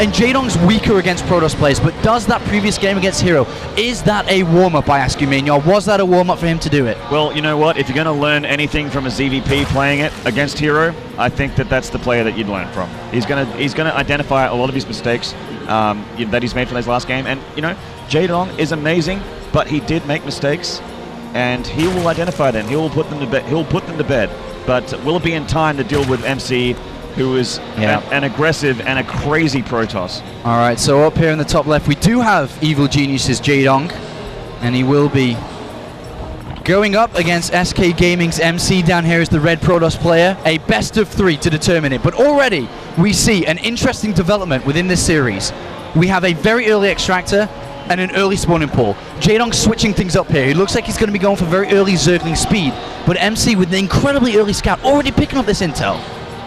And Jaedong's weaker against Protoss players, but does that previous game against Hero, is that a warm-up, I ask you, Mignon? Was that a warm-up for him to do it? Well, you know what? If you're going to learn anything from a ZvP playing it against Hero, I think that that's the player that you'd learn from. He's going to identify a lot of his mistakes that he's made from his last game. And, you know, Jaedong is amazing, but he did make mistakes, and he will identify them. He will put them to bed. He'll put them to bed. But will it be in time to deal with MC, who is an aggressive and a crazy Protoss? All right, so up here in the top left, we do have Evil Genius's Jaedong, and he will be going up against SK Gaming's MC. Down here is the red Protoss player, a best of 3 to determine it. But already, we see an interesting development within this series. We have a very early extractor and an early spawning pool. Jaedong switching things up here. He looks like he's going to be going for very early Zergling speed, but MC with an incredibly early scout already picking up this intel.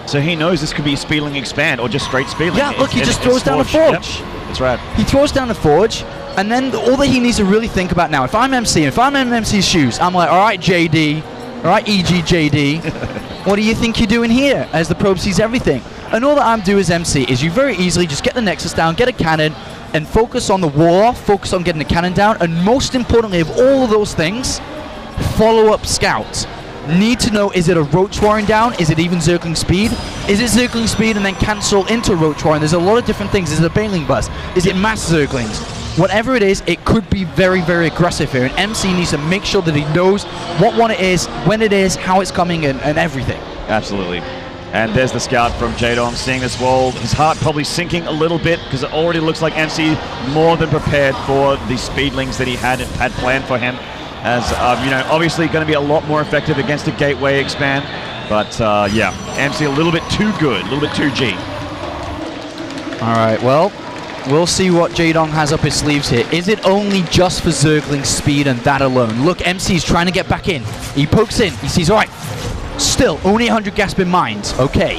So he knows this could be speedling expand or just straight speedling. Yeah, look, he just throws down a forge. Yep, that's right. He throws down a forge, and then all that he needs to really think about now, if I'm MC, if I'm in MC's shoes, I'm like, all right, JD, all right, EGJD, what do you think you're doing here as the probe sees everything? And all that I'm doing as MC is you very easily just get the Nexus down, get a cannon, and focus on the wall off, focus on getting the cannon down, and most importantly of all of those things, follow up scouts. Need to know, is it a Roach Warren down? Is it even Zergling speed? Is it Zergling speed and then cancel into Roach Warren? There's a lot of different things. Is it a Baneling bust? Is it mass Zerglings? Whatever it is, it could be very, very aggressive here, and MC needs to make sure that he knows what one it is, when it is, how it's coming, and everything. Absolutely. And there's the scout from Jaedong seeing this wall. His heart probably sinking a little bit because it already looks like MC more than prepared for the speedlings that he had planned for him. As, you know, obviously going to be a lot more effective against a gateway expand. But, yeah, MC a little bit too good, a little bit too G. All right, well, we'll see what Jaedong has up his sleeves here. Is it only just for Zergling speed and that alone? Look, MC's trying to get back in. He pokes in. He sees, all right, still, only 100 Gasping mines. Okay.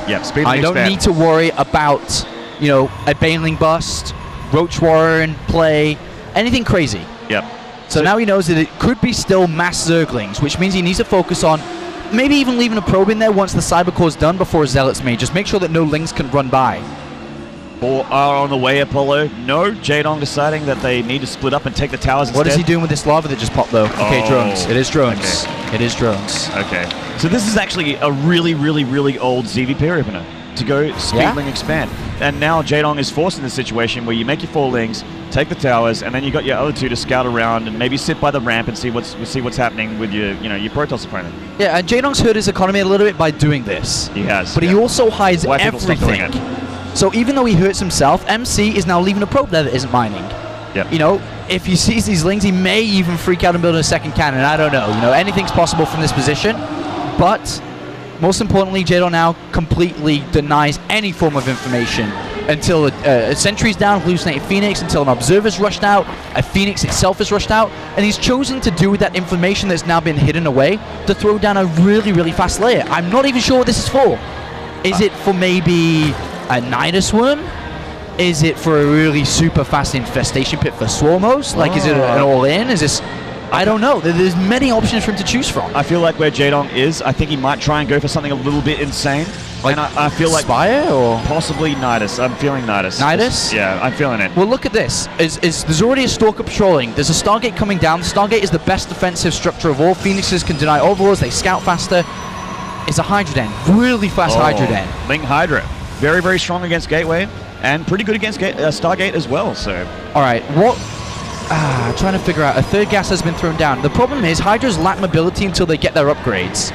Yeah, speed. I don't need to worry about, you know, a Baneling bust, Roach Warren play, anything crazy. Yep. So now he knows that it could be still mass Zerglings, which means he needs to focus on maybe even leaving a probe in there once the Cyber Core's done before Zealots may. Just make sure that no Lings can run by. Or are on the way, Apollo. No, Jaedong deciding that they need to split up and take the towers instead. What is he doing with this lava that just popped, though? Okay, drones. It is drones. Okay. It is drones. Okay. So this is actually a really, really, really old ZvP opener to go speedling expand. And now Jaedong is forced in this situation where you make your 4 Lings, take the towers, and then you got your other 2 to scout around and maybe sit by the ramp and see what's happening with your, you know, your Protoss opponent. Yeah, and Jaedong's hurt his economy a little bit by doing this. He has. But he also hides everything. So even though he hurts himself, MC is now leaving a probe there that isn't mining. Yep. You know, if he sees these Lings, he may even freak out and build a second cannon. I don't know. You know, anything's possible from this position. But most importantly, Jaedong now completely denies any form of information until a sentry's down, hallucinated Phoenix, until an observer's rushed out, a Phoenix itself is rushed out, and he's chosen to do with that information that's now been hidden away to throw down a really, really fast layer. I'm not even sure what this is for. Is it for maybe a Nidus Worm? Is it for a really super fast infestation pit for Swarmos? Like, is it an all-in? Is this... I don't know. There's many options for him to choose from. I feel like where Jaedong is, I think he might try and go for something a little bit insane. Like, and I feel like Spire or possibly Nidus. I'm feeling Nidus. Nidus? Yeah, I'm feeling it. Well, look at this. There's already a Stalker patrolling. There's a Stargate coming down. The Stargate is the best defensive structure of all. Phoenixes can deny overlords. They scout faster. It's a Hydra Den. Really fast Hydra Den. Link Hydra. Very, very strong against Gateway. And pretty good against Stargate as well. So. All right. What... trying to figure out. A third gas has been thrown down. The problem is Hydras lack mobility until they get their upgrades.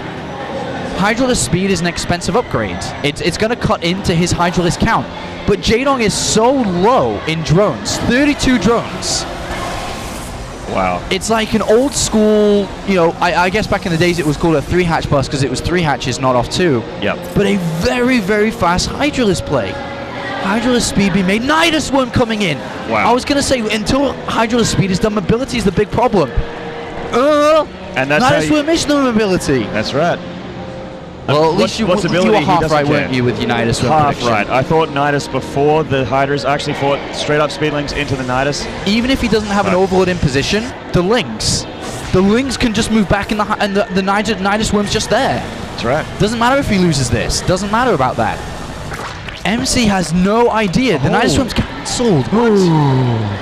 Hydralist speed is an expensive upgrade. It's going to cut into his Hydralist count. But Jaedong is so low in drones. 32 drones. Wow. It's like an old school, you know, I guess back in the days it was called a 3-hatch bus because it was 3 hatches, not off 2. Yep. But a very, very fast Hydralist play. Hydralist speed being made. Nidus Worm coming in. Wow. I was going to say, until Hydralist speed is done, mobility is the big problem. And that's Nidus Worm is no mobility. That's right. Well, at least you were half right, weren't you, with your Nidus Worm half prediction. right. I thought Nidus before the Hydras. I actually thought straight up Speedlings into the Nidus. Even if he doesn't have an Overlord in position, the Lings can just move back in the Nidus Worm's just there. That's right. Doesn't matter if he loses this. Doesn't matter about that. MC has no idea. The Night Swarm's cancelled.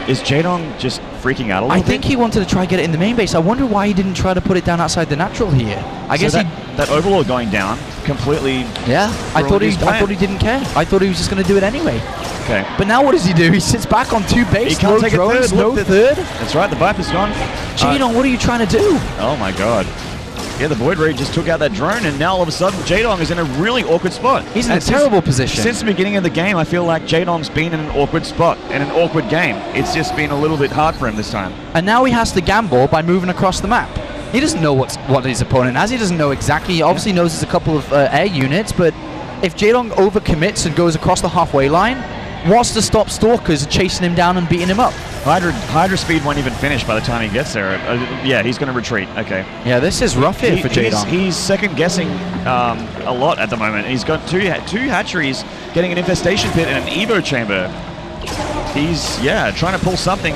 Is Jaedong just freaking out a little bit? I think he wanted to try get it in the main base. I wonder why he didn't try to put it down outside the natural here. I guess that Overlord going down completely. Yeah, I thought he didn't care. I thought he was just going to do it anyway. Okay. But now what does he do? He sits back on 2 base, He can't take drones, a third. no third. That's right, the Viper's gone. Jaedong, what are you trying to do? Oh my god. Yeah, the Void Ray just took out that drone, and now all of a sudden Jaedong is in a really awkward spot. He's in a terrible position. Since the beginning of the game, I feel like Jaedong's been in an awkward spot, in an awkward game. It's just been a little bit hard for him this time. And now he has to gamble by moving across the map. He doesn't know what his opponent has. He doesn't know exactly. He obviously knows there's a couple of air units, but if Jaedong overcommits and goes across the halfway line, what's to stop Stalkers chasing him down and beating him up? Hydra speed won't even finish by the time he gets there. Yeah, he's going to retreat. Okay. Yeah, this is rough here for Jaedong. He's second guessing a lot at the moment. He's got two hatcheries, getting an infestation pit and an Evo chamber. He's trying to pull something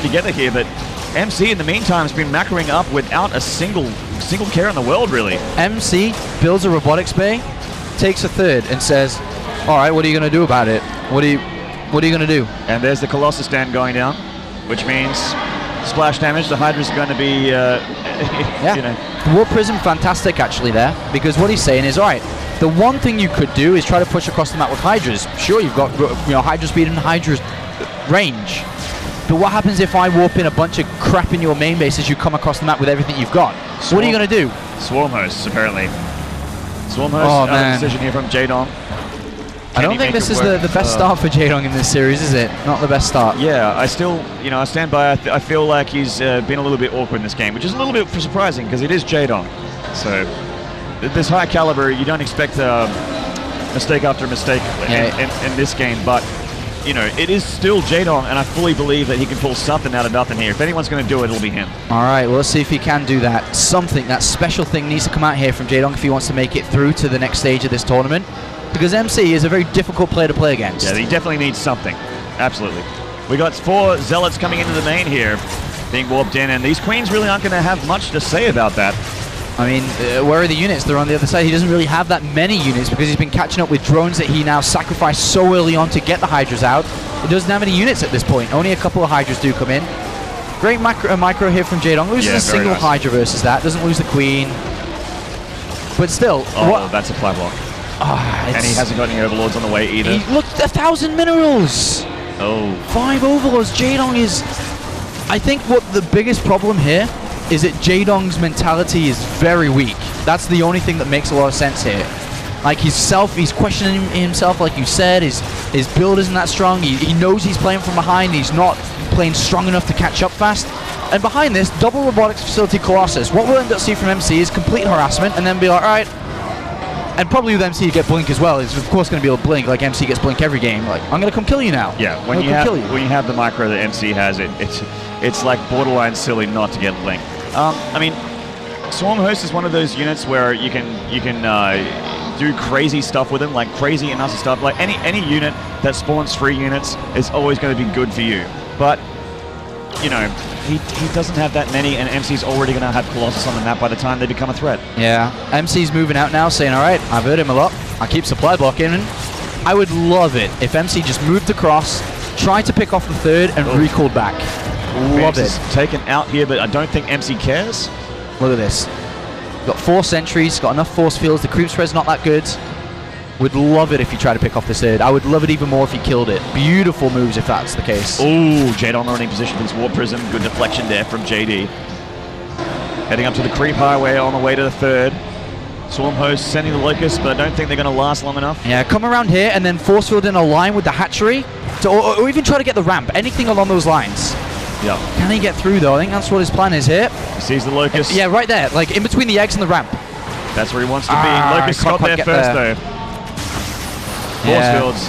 together here. But MC in the meantime has been macroing up without a single care in the world really. MC builds a robotics bay, takes a third, and says, "All right, what are you going to do about it? What are you going to do?" And there's the Colossus stand going down, which means splash damage. The Hydra's going to be, yeah. You know. The Warp Prism, fantastic actually there, because what he's saying is, all right, the one thing you could do is try to push across the map with Hydras. Sure, you've got Hydra speed and Hydra's range, but what happens if I warp in a bunch of crap in your main base as you come across the map with everything you've got? What are you going to do? Swarm hosts, apparently. Swarm hosts, decision here from Jaedong. I don't think this is the best start for Jaedong in this series, is it? Not the best start. Yeah, I still, I stand by. I feel like he's been a little bit awkward in this game, which is a little bit surprising because it is Jaedong. So, this high caliber, you don't expect mistake after mistake in this game, but it is still Jaedong, and I fully believe that he can pull something out of nothing here. If anyone's going to do it, it'll be him. All right, well, let's see if he can do that. Something, that special thing needs to come out here from Jaedong if he wants to make it through to the next stage of this tournament. Because MC is a very difficult player to play against. Yeah, he definitely needs something. Absolutely. We got 4 Zealots coming into the main here, being warped in, and these Queens really aren't going to have much to say about that. I mean, where are the units? They're on the other side. He doesn't really have that many units because he's been catching up with drones that he now sacrificed so early on to get the Hydras out. He doesn't have any units at this point. Only a couple of Hydras do come in. Great micro here from Jaedong. Loses a single Hydra versus that. Doesn't lose the Queen. But still. Oh, that's a fly block. And he hasn't got any Overlords on the way either. Look, 1,000 minerals! Oh. 5 Overlords. Jaedong is... I think what the biggest problem here is that Jaedong's mentality is very weak. That's the only thing that makes a lot of sense here. Like he's questioning himself, like you said. His build isn't that strong. He knows he's playing from behind. He's not playing strong enough to catch up fast. And behind this, double robotics facility Colossus. What we'll end up seeing from MC is complete harassment, and then be like, all right. And probably with MC you get blink as well. It's of course going to be able to blink, like MC gets blink every game. Like, I'm going to come kill you now. Yeah, when you have the micro that MC has, it's like borderline silly not to get blink. I mean, Swarm Host is one of those units where you can do crazy stuff with him, like crazy and nasty stuff. Like any unit that spawns 3 units is always going to be good for you. But he doesn't have that many, and MC's already going to have Colossus on the map by the time they become a threat. Yeah, MC's moving out now, saying, all right, I've heard him a lot. I keep supply blocking. And I would love it if MC just moved across, tried to pick off the third, and recalled back. Love it. Taken out here, but I don't think MC cares. Look at this. Got 4 sentries, got enough force fields. The creep spread's not that good. Would love it if you try to pick off this third. I would love it even more if he killed it. Beautiful moves if that's the case. Ooh, Jaedong running position for this Warp Prism. Good deflection there from JD. Heading up to the creep highway on the way to the third. Swarm Host sending the Locust, but I don't think they're going to last long enough. Yeah, come around here and then force field in a line with the hatchery. Or even try to get the ramp. Anything along those lines. Yeah. Can he get through though? I think that's what his plan is here. He sees the Locust. Yeah, right there. Like in between the eggs and the ramp. That's where he wants to be. Locust got there first though. Force fields.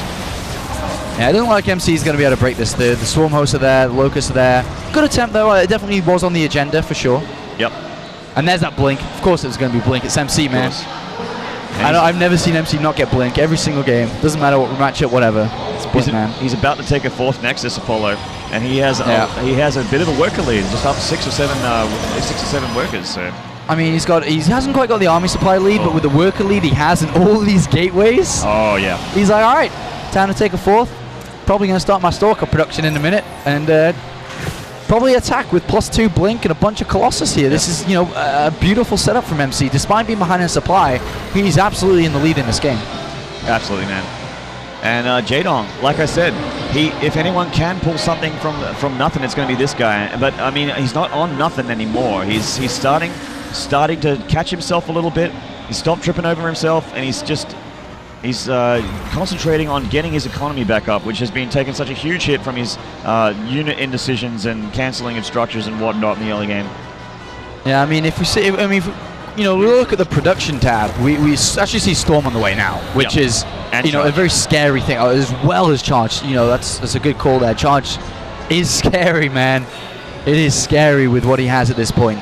Yeah, it doesn't look like MC is going to be able to break this third. The Swarm Hosts are there, the Locusts are there. Good attempt though, it definitely was on the agenda for sure. Yep. And there's that blink. Of course it's going to be blink, it's MC, man. I've never seen MC not get blink every single game. Doesn't matter what matchup, whatever. It's blink, man. He's about to take a 4th Nexus Apollo, and he has a bit of a worker lead, just up 6 or 7 workers. So I mean, he hasn't quite got the army supply lead, but with the worker lead he has in all these gateways. Oh, yeah. He's like, all right, time to take a fourth. Probably going to start my Stalker production in a minute, and probably attack with +2 Blink and a bunch of Colossus here. This is, you know, a beautiful setup from MC. Despite being behind in supply, he's absolutely in the lead in this game. Absolutely, man. And Jaedong, like I said, if anyone can pull something from nothing, it's going to be this guy. But I mean, he's not on nothing anymore. He's starting to catch himself a little bit. He's stopped tripping over himself, and he's concentrating on getting his economy back up, which has been taking such a huge hit from his unit indecisions and cancelling of structures and whatnot in the early game. Yeah, I mean, if you know, we look at the production tab, we actually see Storm on the way now, which is, you know, a very scary thing, as well as Charge. You know, that's a good call there. Charge is scary, man. It is scary with what he has at this point.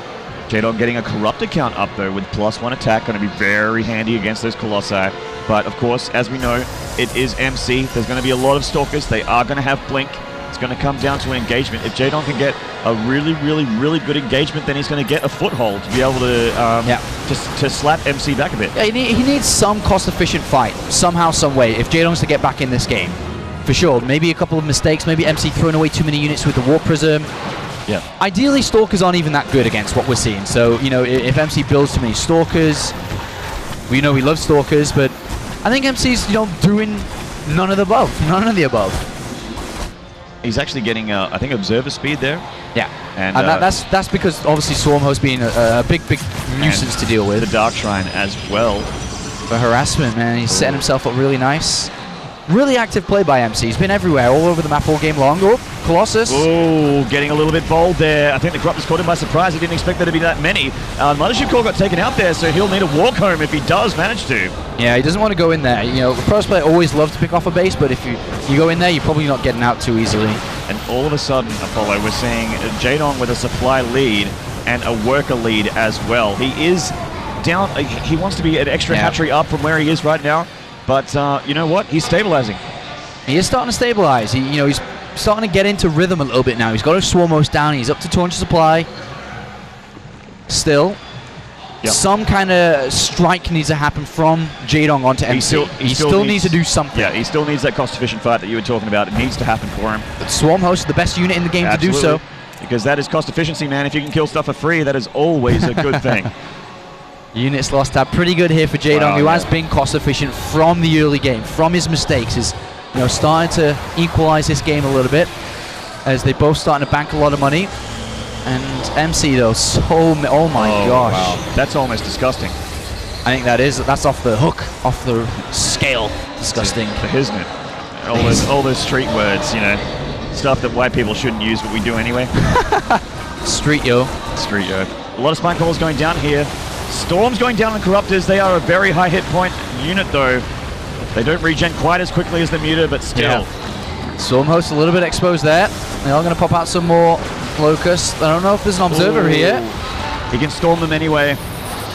Jaedong getting a Corruptor count up, though, with +1 attack, going to be very handy against those Colossi. But, of course, as we know, it is MC. There's going to be a lot of Stalkers. They are going to have Blink. It's going to come down to an engagement. If Jaedong can get a really, really, really good engagement, then he's going to get a foothold to be able to slap MC back a bit. Yeah, he needs some cost-efficient fight, somehow, some way, if Jaedong's to get back in this game. For sure. Maybe a couple of mistakes. Maybe MC throwing away too many units with the Warp Prism. Yeah. Ideally, Stalkers aren't even that good against what we're seeing. So, you know, if MC builds too many Stalkers, we know we love Stalkers, but I think MC's, you know, doing none of the above. He's actually getting, I think, Observer speed there. Yeah. And that's because, obviously, Swarm Host being a big nuisance to deal with. The Dark Shrine as well. For harassment, man. He's setting himself up really nice. Really active play by MC. He's been everywhere, all over the map all game long. Oh, Colossus. Oh, getting a little bit bold there. I think the Corruptor's caught him by surprise. He didn't expect there to be that many. Mothership Core got taken out there, so he'll need a walk home if he does manage to. Yeah, he doesn't want to go in there. You know, the pros player always love to pick off a base, but if you go in there, you're probably not getting out too easily. And all of a sudden, Apollo, we're seeing Jaedong with a supply lead and a worker lead as well. He is down. He wants to be an extra hatchery up from where he is right now. But you know what? He's stabilizing. He is starting to stabilize. He's starting to get into rhythm a little bit now. He's got his Swarm Host down. He's up to 200 supply. Still, some kind of strike needs to happen from Jaedong onto MC. He still needs to do something. Yeah, he still needs that cost-efficient fight that you were talking about. It needs to happen for him. But Swarm Host is the best unit in the game to do so. Because that is cost efficiency, man. If you can kill stuff for free, that is always a good thing. Units lost out pretty good here for Jaedong, who has been cost efficient from the early game, from his mistakes. Is starting to equalize this game a little bit as they both starting to bank a lot of money. And MC though, oh my gosh, wow. That's almost disgusting. I think that's off the hook, off the scale, disgusting. The Hisnit, all those street words, stuff that white people shouldn't use, but we do anyway. Street yo. A lot of spine calls going down here. Storm's going down on Corruptors. They are a very high hit point unit though. They don't regen quite as quickly as the Muta, but still. Yeah. Storm Host a little bit exposed there. They are going to pop out some more Locusts. I don't know if there's an Observer here. He can storm them anyway.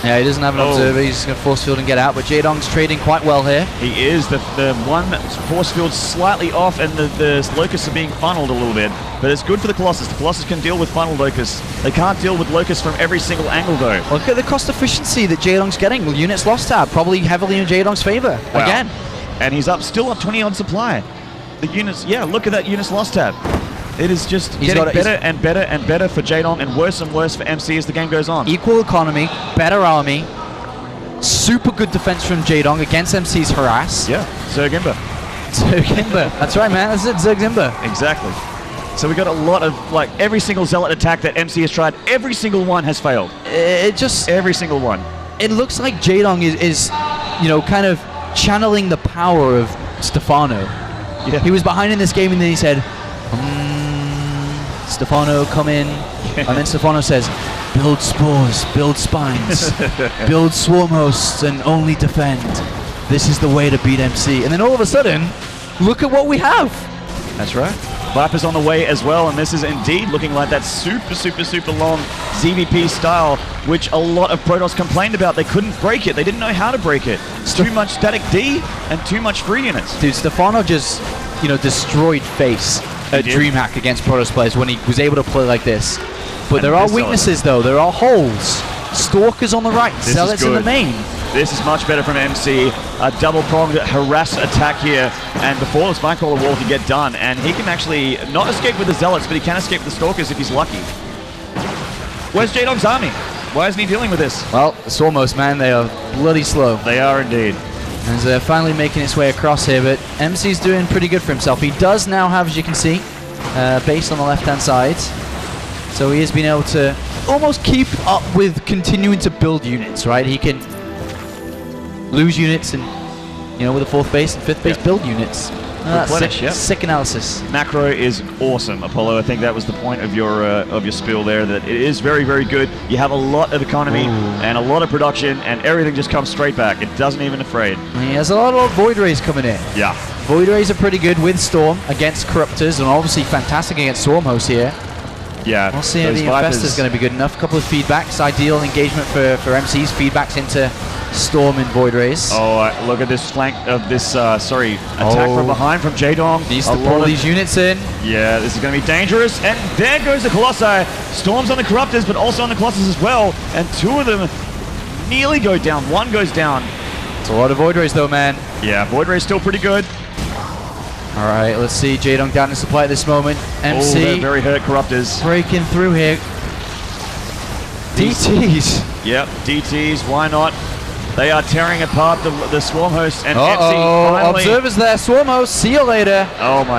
Yeah, he doesn't have an Observer. He's going to force field and get out, but Jaedong's trading quite well here. He is. The one force field slightly off, and the Locusts are being funneled a little bit. But it's good for the Colossus. The Colossus can deal with funneled Locusts. They can't deal with Locusts from every single angle, though. Look at the cost efficiency that Jaedong's getting. Units lost tab, probably heavily in Jaedong's favor. Wow. Again. And he's still up 20 on supply. The units, look at that units lost tab. It is just getting better and better and better for Jaedong, and worse for MC as the game goes on. Equal economy, better army, super good defense from Jaedong against MC's harass. Yeah, Zergimba. That's right, man. That's it, Zergimba. Exactly. So we got a lot of, every single Zealot attack that MC has tried, every single one has failed. Every single one. It looks like Jaedong is kind of channeling the power of Stefano. Yeah. He was behind in this game, and then he said, Stefano, come in. And then Stefano says, build spores, build spines, build swarm hosts, and only defend. This is the way to beat MC. And then all of a sudden, look at what we have. That's right. Viper's on the way as well, and this is indeed looking like that super, super, super long ZvP style, which a lot of Protoss complained about. They couldn't break it. They didn't know how to break it. It's too much static D and too much free units. Dude, Stefano just, destroyed face at DreamHack against Protoss players when he was able to play like this. But there are weaknesses, though. There are holes. Stalkers on the right, This is Zealots in the good. main. This is much better from MC. A double-pronged harass attack here, and before the Spinecrawler wall can get done, and he can actually not escape with the Zealots, but he can escape with the Stalkers if he's lucky. Where's Jaedong's army? Why isn't he dealing with this? Well, it's almost, man. They are bloody slow. They are indeed. And they're finally making its way across here, but MC's doing pretty good for himself. He does now have, as you can see, base on the left-hand side. So he has been able to almost keep up with continuing to build units, right? He can lose units and, you know, with a 4th base and 5th base, build units. That's Replenish, yep. sick analysis. Macro is awesome, Apollo. I think that was the point of your spiel there, that it is very, very good. You have a lot of economy and a lot of production, and everything just comes straight back. It doesn't even afraid. He has a lot of Void Rays coming in. Yeah. Void Rays are pretty good with Storm against Corruptors, and obviously fantastic against Stormhost here. Yeah. We'll see if the Infestor's going to be good enough. A couple of feedbacks, ideal engagement for MC's feedbacks into Storm and Void Rays. Oh, look at this flank of this, attack from behind from Jaedong. Needs to pull these units in. Yeah, this is going to be dangerous. And there goes the Colossi. Storm's on the Corruptors, but also on the Colossus as well. And 2 of them nearly go down. 1 goes down. It's a lot of Void Rays though, man. Yeah, Void Ray's still pretty good. All right, let's see. Jaedong down in supply at this moment. MC they're very hurt Corruptors. breaking through here. DTs. Yep, DTs, why not? They are tearing apart the Swarm hosts, and MC Uh-oh, finally... Observers there. Swarmhost, see you later. Oh my